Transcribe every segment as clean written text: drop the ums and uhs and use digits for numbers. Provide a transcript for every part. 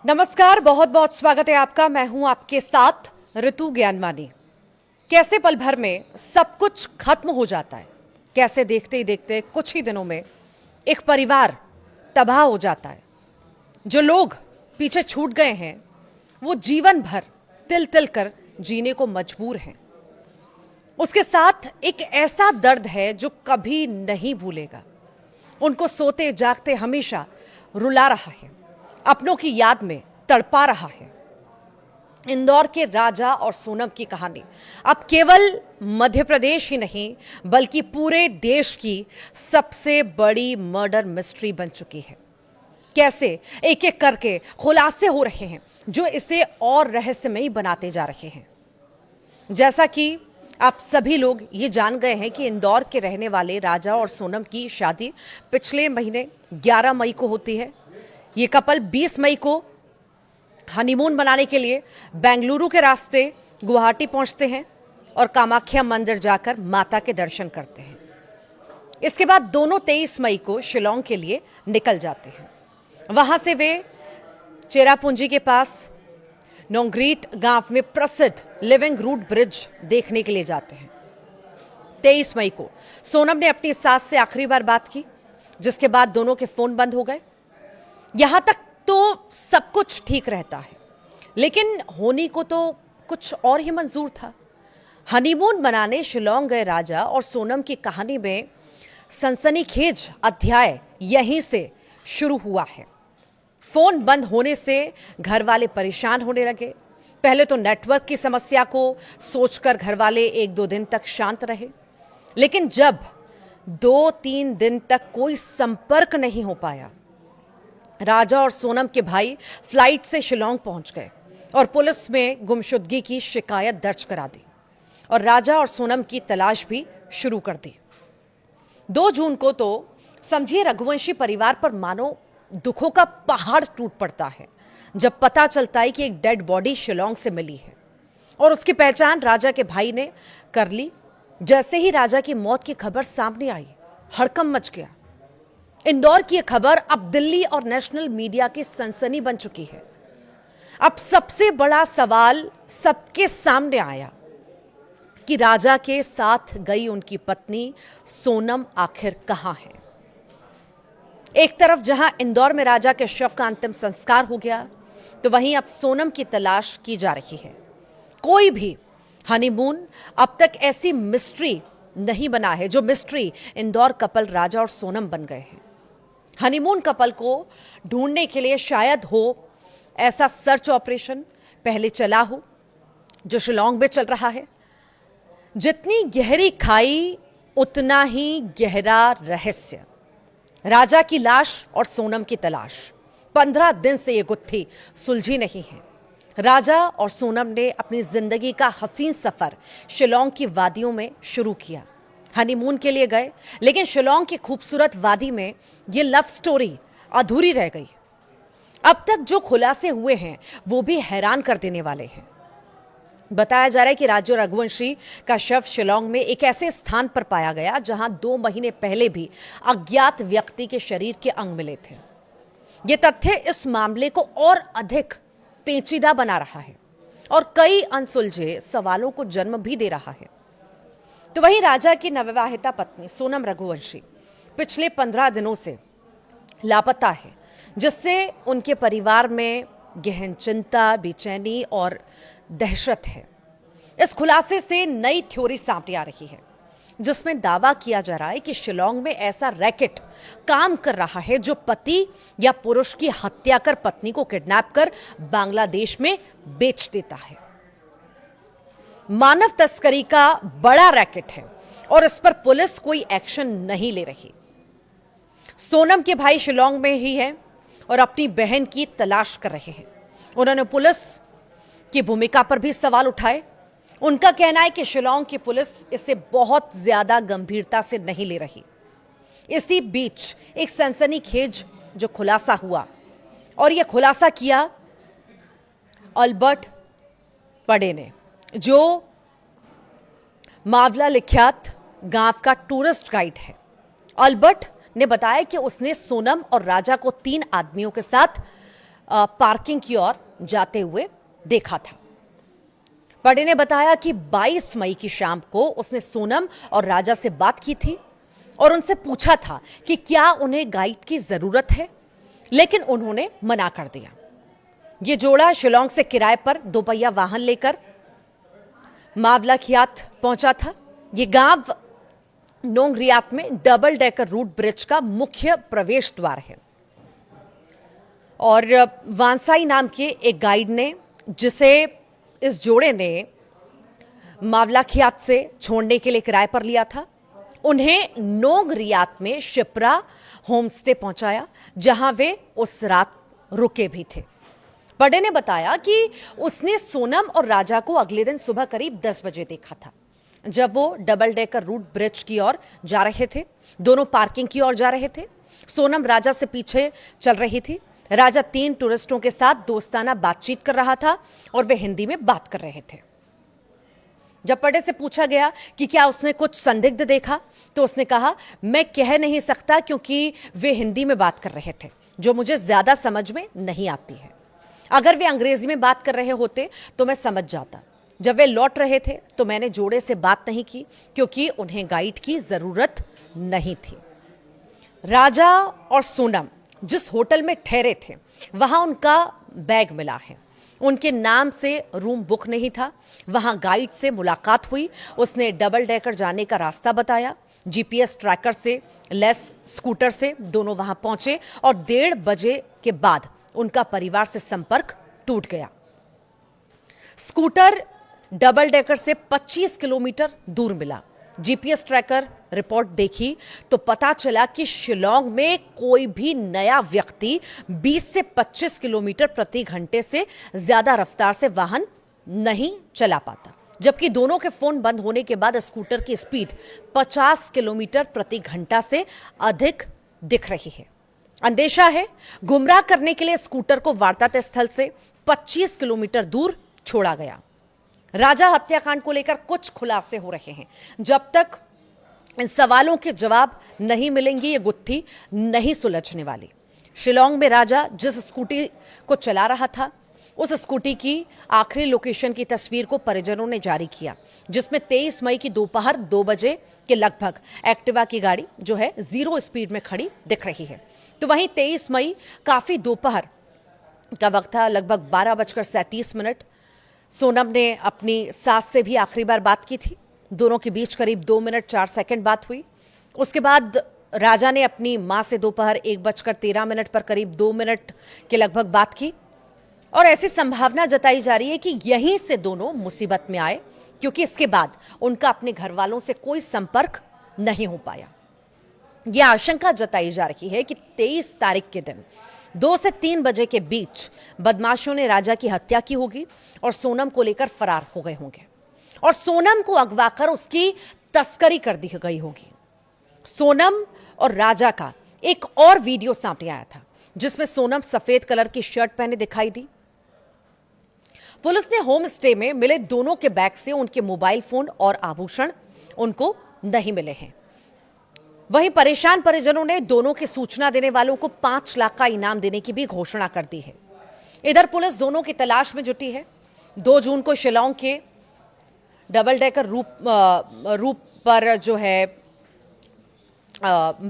नमस्कार, बहुत बहुत स्वागत है आपका। मैं हूं आपके साथ ऋतु ज्ञानवानी। कैसे पल भर में सब कुछ खत्म हो जाता है, कैसे देखते ही देखते कुछ ही दिनों में एक परिवार तबाह हो जाता है। जो लोग पीछे छूट गए हैं वो जीवन भर तिल तिल कर जीने को मजबूर हैं। उसके साथ एक ऐसा दर्द है जो कभी नहीं भूलेगा। उनको सोते जागते हमेशा रुला रहा है, अपनों की याद में तड़पा रहा है। इंदौर के राजा और सोनम की कहानी अब केवल मध्य प्रदेश ही नहीं बल्कि पूरे देश की सबसे बड़ी मर्डर मिस्ट्री बन चुकी है। कैसे एक एक करके खुलासे हो रहे हैं जो इसे और रहस्यमयी बनाते जा रहे हैं। जैसा कि आप सभी लोग ये जान गए हैं कि इंदौर के रहने वाले राजा और सोनम की शादी पिछले महीने 11 मई को होती है। ये कपल 20 मई को हनीमून मनाने के लिए बेंगलुरु के रास्ते गुवाहाटी पहुंचते हैं और कामाख्या मंदिर जाकर माता के दर्शन करते हैं। इसके बाद दोनों 23 मई को शिलोंग के लिए निकल जाते हैं। वहां से वे चेरापूंजी के पास नोंग्रीट गांव में प्रसिद्ध लिविंग रूट ब्रिज देखने के लिए जाते हैं। 23 मई को सोनम ने अपनी सास से आखिरी बार बात की, जिसके बाद दोनों के फोन बंद हो गए। यहां तक तो सब कुछ ठीक रहता है, लेकिन होनी को तो कुछ और ही मंजूर था। हनीमून मनाने शिलोंग गए राजा और सोनम की कहानी में सनसनीखेज अध्याय यहीं से शुरू हुआ है। फोन बंद होने से घर वाले परेशान होने लगे। पहले तो नेटवर्क की समस्या को सोचकर घर वाले 1-2 दिन तक शांत रहे, लेकिन जब 2-3 दिन तक कोई संपर्क नहीं हो पाया, राजा और सोनम के भाई फ्लाइट से शिलोंग पहुंच गए और पुलिस में गुमशुदगी की शिकायत दर्ज करा दी और राजा और सोनम की तलाश भी शुरू कर दी। 2 जून को तो समझिए रघुवंशी परिवार पर मानो दुखों का पहाड़ टूट पड़ता है जब पता चलता है कि एक डेड बॉडी शिलोंग से मिली है और उसकी पहचान राजा के भाई ने कर ली। जैसे ही राजा की मौत की खबर सामने आई, हड़कंप मच गया। इंदौर की यह खबर अब दिल्ली और नेशनल मीडिया की सनसनी बन चुकी है। अब सबसे बड़ा सवाल सबके सामने आया कि राजा के साथ गई उनकी पत्नी सोनम आखिर कहां है। एक तरफ जहां इंदौर में राजा के शव का अंतिम संस्कार हो गया, तो वहीं अब सोनम की तलाश की जा रही है। कोई भी हनीमून अब तक ऐसी मिस्ट्री नहीं बना है जो मिस्ट्री इंदौर कपल राजा और सोनम बन गए हैं। हनीमून कपल को ढूंढने के लिए शायद हो ऐसा सर्च ऑपरेशन पहले चला हो जो शिलोंग में चल रहा है। जितनी गहरी खाई उतना ही गहरा रहस्य। राजा की लाश और सोनम की तलाश 15 दिन से ये गुत्थी सुलझी नहीं है। राजा और सोनम ने अपनी जिंदगी का हसीन सफर शिलोंग की वादियों में शुरू किया। हनीमून के लिए गए, लेकिन शिलोंग की खूबसूरत वादी में ये लव स्टोरी अधूरी रह गई। अब तक जो खुलासे हुए हैं वो भी हैरान कर देने वाले हैं। बताया जा रहा है कि राजा रघुवंशी का शव शिलोंग में एक ऐसे स्थान पर पाया गया जहां 2 महीने पहले भी अज्ञात व्यक्ति के शरीर के अंग मिले थे। यह तथ्य इस मामले को और अधिक पेचीदा बना रहा है और कई अनसुलझे सवालों को जन्म भी दे रहा है। तो वहीं राजा की नवविवाहिता पत्नी सोनम रघुवंशी पिछले 15 दिनों से लापता है, जिससे उनके परिवार में गहन चिंता, बेचैनी और दहशत है। इस खुलासे से नई थ्योरी सामने आ रही है, जिसमें दावा किया जा रहा है कि शिलोंग में ऐसा रैकेट काम कर रहा है जो पति या पुरुष की हत्या कर पत्नी को किडनैप कर बांग्लादेश में बेच देता है। मानव तस्करी का बड़ा रैकेट है और इस पर पुलिस कोई एक्शन नहीं ले रही। सोनम के भाई शिलोंग में ही हैं और अपनी बहन की तलाश कर रहे हैं। उन्होंने पुलिस की भूमिका पर भी सवाल उठाए। उनका कहना है कि शिलोंग की पुलिस इसे बहुत ज्यादा गंभीरता से नहीं ले रही। इसी बीच एक सनसनीखेज जो खुलासा हुआ, और यह खुलासा किया अल्बर्ट पडे ने, जो मावला लिख्यात गांव का टूरिस्ट गाइड है। अल्बर्ट ने बताया कि उसने सोनम और राजा को 3 आदमियों के साथ पार्किंग की ओर जाते हुए देखा था। पड़े ने बताया कि 22 मई की शाम को उसने सोनम और राजा से बात की थी और उनसे पूछा था कि क्या उन्हें गाइड की जरूरत है, लेकिन उन्होंने मना कर दिया। ये जोड़ा शिलोंग से किराए पर दोपहिया वाहन लेकर मावलाखियात पहुंचा था। ये गांव नोंगरियात में डबल डेकर रूट ब्रिज का मुख्य प्रवेश द्वार है और वांसाई नाम के एक गाइड ने, जिसे इस जोड़े ने मावलाखियात से छोड़ने के लिए किराए पर लिया था, उन्हें नोंगरियात में शिप्रा होमस्टे पहुंचाया, जहां वे उस रात रुके भी थे। बड़े ने बताया कि उसने सोनम और राजा को अगले दिन सुबह करीब 10 बजे देखा था, जब वो डबल डेकर रूट ब्रिज की ओर जा रहे थे। दोनों पार्किंग की ओर जा रहे थे। सोनम राजा से पीछे चल रही थी। राजा 3 टूरिस्टों के साथ दोस्ताना बातचीत कर रहा था और वे हिंदी में बात कर रहे थे। जब पड़े से पूछा गया कि क्या उसने कुछ संदिग्ध देखा, तो उसने कहा, मैं कह नहीं सकता क्योंकि वे हिंदी में बात कर रहे थे, जो मुझे ज्यादा समझ में नहीं आती है। अगर वे अंग्रेजी में बात कर रहे होते तो मैं समझ जाता। जब वे लौट रहे थे तो मैंने जोड़े से बात नहीं की क्योंकि उन्हें गाइड की जरूरत नहीं थी। राजा और सोनम जिस होटल में ठहरे थे, वहां उनका बैग मिला है। उनके नाम से रूम बुक नहीं था। वहां गाइड से मुलाकात हुई। उसने डबल डेकर जाने का रास्ता बताया। जीपीएस ट्रैकर से लेस स्कूटर से दोनों वहां पहुंचे और 1:30 बजे के बाद उनका परिवार से संपर्क टूट गया। स्कूटर डबल डेकर से 25 किलोमीटर दूर मिला। जीपीएस ट्रैकर रिपोर्ट देखी तो पता चला कि शिलोंग में कोई भी नया व्यक्ति 20 से 25 किलोमीटर प्रति घंटे से ज्यादा रफ्तार से वाहन नहीं चला पाता, जबकि दोनों के फोन बंद होने के बाद स्कूटर की स्पीड 50 किलोमीटर प्रति घंटा से अधिक दिख रही है। अंदेशा है गुमराह करने के लिए स्कूटर को वारदात स्थल से 25 किलोमीटर दूर छोड़ा गया। राजा हत्याकांड को लेकर कुछ खुलासे हो रहे हैं। जब तक इन सवालों के जवाब नहीं मिलेंगे, ये गुत्थी नहीं सुलझने वाली। शिलोंग में राजा जिस स्कूटी को चला रहा था, उस स्कूटी की आखिरी लोकेशन की तस्वीर को परिजनों ने जारी किया, जिसमें 23 मई की दोपहर 2 बजे के लगभग एक्टिवा की गाड़ी जो है 0 स्पीड में खड़ी दिख रही है। तो वहीं 23 मई काफी दोपहर का वक्त था, लगभग 12:37। सोनम ने अपनी सास से भी आखिरी बार बात की थी। दोनों के बीच करीब 2 मिनट 4 सेकंड बात हुई। उसके बाद राजा ने अपनी मां से दोपहर 1:13 पर करीब 2 मिनट के लगभग बात की और ऐसी संभावना जताई जा रही है कि यहीं से दोनों मुसीबत में आए, क्योंकि इसके बाद उनका अपने घर वालों से कोई संपर्क नहीं हो पाया। यह आशंका जताई जा रही है कि 23 तारीख के दिन 2 से 3 बजे के बीच बदमाशों ने राजा की हत्या की होगी और सोनम को लेकर फरार हो गए होंगे और सोनम को अगवा कर उसकी तस्करी कर दी गई होगी। सोनम और राजा का एक और वीडियो सामने आया था, जिसमें सोनम सफेद कलर की शर्ट पहने दिखाई दी। पुलिस ने होम स्टे में मिले दोनों के बैग से उनके मोबाइल फोन और आभूषण उनको नहीं मिले हैं। वहीं परेशान परिजनों ने दोनों की सूचना देने वालों को 5 लाख का इनाम देने की भी घोषणा कर दी है। इधर पुलिस दोनों की तलाश में जुटी है। 2 जून को शिलोंग के डबल डेकर रूप पर जो है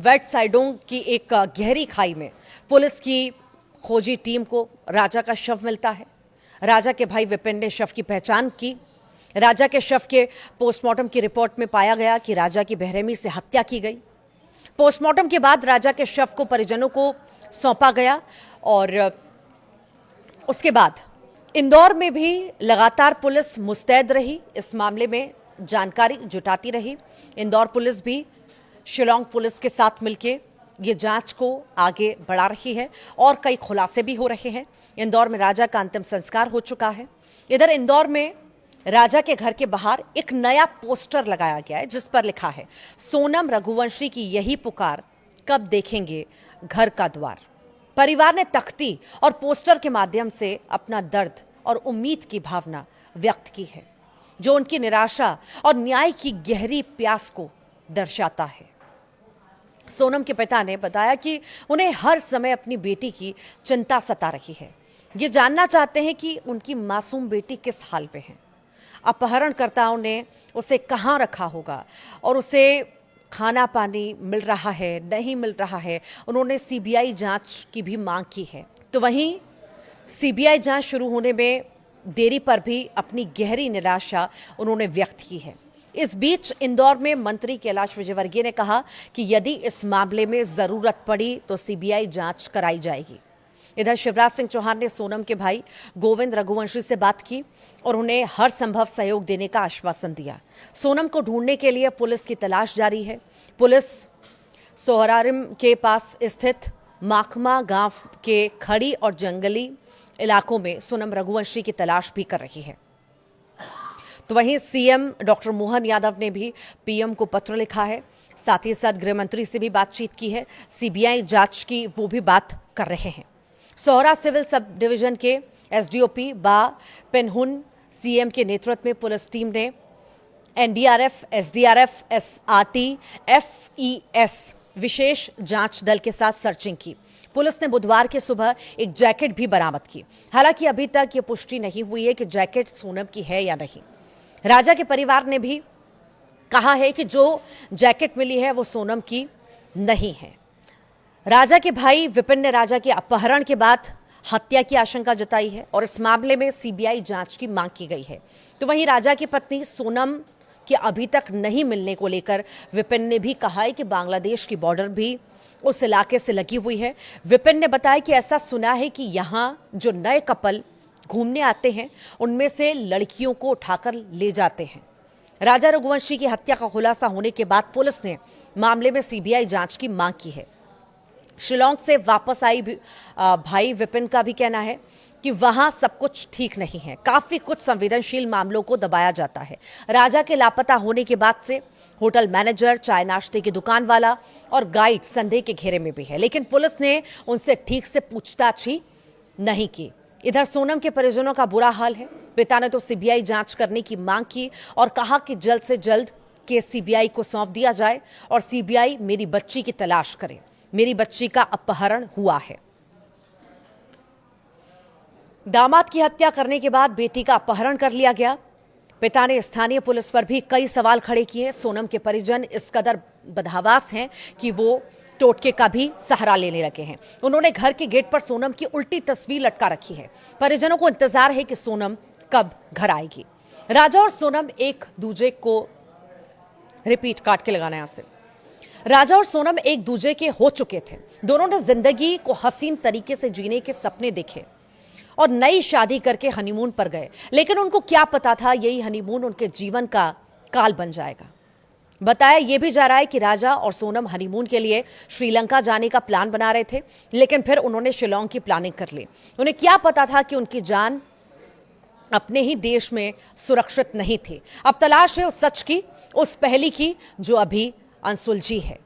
वेट साइडों की एक गहरी खाई में पुलिस की खोजी टीम को राजा का शव मिलता है। राजा के भाई विपिन ने शव की पहचान की। राजा के शव के पोस्टमार्टम की रिपोर्ट में पाया गया कि राजा की बेरहमी से हत्या की गई। पोस्टमार्टम के बाद राजा के शव को परिजनों को सौंपा गया और उसके बाद इंदौर में भी लगातार पुलिस मुस्तैद रही, इस मामले में जानकारी जुटाती रही। इंदौर पुलिस भी शिलोंग पुलिस के साथ मिलकर ये जांच को आगे बढ़ा रही है और कई खुलासे भी हो रहे हैं। इंदौर में राजा का अंतिम संस्कार हो चुका है। इधर इंदौर में राजा के घर के बाहर एक नया पोस्टर लगाया गया है, जिस पर लिखा है, सोनम रघुवंशी की यही पुकार, कब देखेंगे घर का द्वार। परिवार ने तख्ती और पोस्टर के माध्यम से अपना दर्द और उम्मीद की भावना व्यक्त की है, जो उनकी निराशा और न्याय की गहरी प्यास को दर्शाता है। सोनम के पिता ने बताया कि उन्हें हर समय अपनी बेटी की चिंता सता रही है। ये जानना चाहते हैं कि उनकी मासूम बेटी किस हाल में है। अपहरणकर्ताओं ने उसे कहाँ रखा होगा और उसे खाना पानी मिल रहा है, नहीं मिल रहा है। उन्होंने सीबीआई जांच की भी मांग की है। तो वहीं सीबीआई जांच शुरू होने में देरी पर भी अपनी गहरी निराशा उन्होंने व्यक्त की है। इस बीच इंदौर में मंत्री कैलाश विजयवर्गीय ने कहा कि यदि इस मामले में जरूरत पड़ी तो सीबीआई जांच कराई जाएगी। इधर शिवराज सिंह चौहान ने सोनम के भाई गोविंद रघुवंशी से बात की और उन्हें हर संभव सहयोग देने का आश्वासन दिया। सोनम को ढूंढने के लिए पुलिस की तलाश जारी है। पुलिस सोहरारिम के पास स्थित माखमा गांव के खड़ी और जंगली इलाकों में सोनम रघुवंशी की तलाश भी कर रही है। तो वहीं सीएम डॉक्टर मोहन यादव ने भी पीएम को पत्र लिखा है। साथ ही साथ गृह मंत्री से भी बातचीत की है। सीबीआई जांच की वो भी बात कर रहे हैं। सोहरा सिविल सब डिवीजन के एसडीओपी बा पेनहुन सीएम के नेतृत्व में पुलिस टीम ने एनडीआरएफ, एसडीआरएफ, एसआरटी, एफईएस विशेष जांच दल के साथ सर्चिंग की। पुलिस ने बुधवार की सुबह एक जैकेट भी बरामद की। हालांकि अभी तक ये पुष्टि नहीं हुई है कि जैकेट सोनम की है या नहीं। राजा के परिवार ने भी कहा है कि जो जैकेट मिली है वो सोनम की नहीं है। राजा के भाई विपिन ने राजा के अपहरण के बाद हत्या की आशंका जताई है और इस मामले में सीबीआई जांच की मांग की गई है। तो वहीं राजा की पत्नी सोनम के अभी तक नहीं मिलने को लेकर विपिन ने भी कहा है कि बांग्लादेश की बॉर्डर भी उस इलाके से लगी हुई है। विपिन ने बताया कि ऐसा सुना है कि यहाँ जो नए कपल घूमने आते हैं उनमें से लड़कियों को उठाकर ले जाते हैं। राजा रघुवंशी की हत्या का खुलासा होने के बाद पुलिस ने मामले में सीबीआई जांच की मांग की है। शिलोंग से वापस आई भाई विपिन का भी कहना है कि वहां सब कुछ ठीक नहीं है। काफी कुछ संवेदनशील मामलों को दबाया जाता है। राजा के लापता होने के बाद से होटल मैनेजर, चाय नाश्ते की दुकान वाला और गाइड संदेह के घेरे में भी है, लेकिन पुलिस ने उनसे ठीक से पूछताछ ही नहीं की। इधर सोनम के परिजनों का बुरा हाल है। पिता ने तो सीबीआई जांच करने की मांग की और कहा कि जल्द से जल्द केस सीबीआई को सौंप दिया जाए और सीबीआई मेरी बच्ची की तलाश करे। मेरी बच्ची का अपहरण हुआ है। दामाद की हत्या करने के बाद बेटी का अपहरण कर लिया गया। पिता ने स्थानीय पुलिस पर भी कई सवाल खड़े किए। सोनम के परिजन इस कदर बदहवास हैं कि वो टोटके का भी सहारा लेने लगे हैं। उन्होंने घर के गेट पर सोनम की उल्टी तस्वीर लटका रखी है। परिजनों को इंतजार है कि सोनम कब घर आएगी। राजा और सोनम एक दूजे को रिपीट काट के लगाना यहां से। राजा और सोनम एक दूजे के हो चुके थे। दोनों ने जिंदगी को हसीन तरीके से जीने के सपने देखे और नई शादी करके हनीमून पर गए, लेकिन उनको क्या पता था यही हनीमून उनके जीवन का काल बन जाएगा। बताया यह भी जा रहा है कि राजा और सोनम हनीमून के लिए श्रीलंका जाने का प्लान बना रहे थे, लेकिन फिर उन्होंने शिलोंग की प्लानिंग कर ली। उन्हें क्या पता था कि उनकी जान अपने ही देश में सुरक्षित नहीं थी। अब तलाश है उस सच की, उस पहली की जो अभी अनसुलझी है।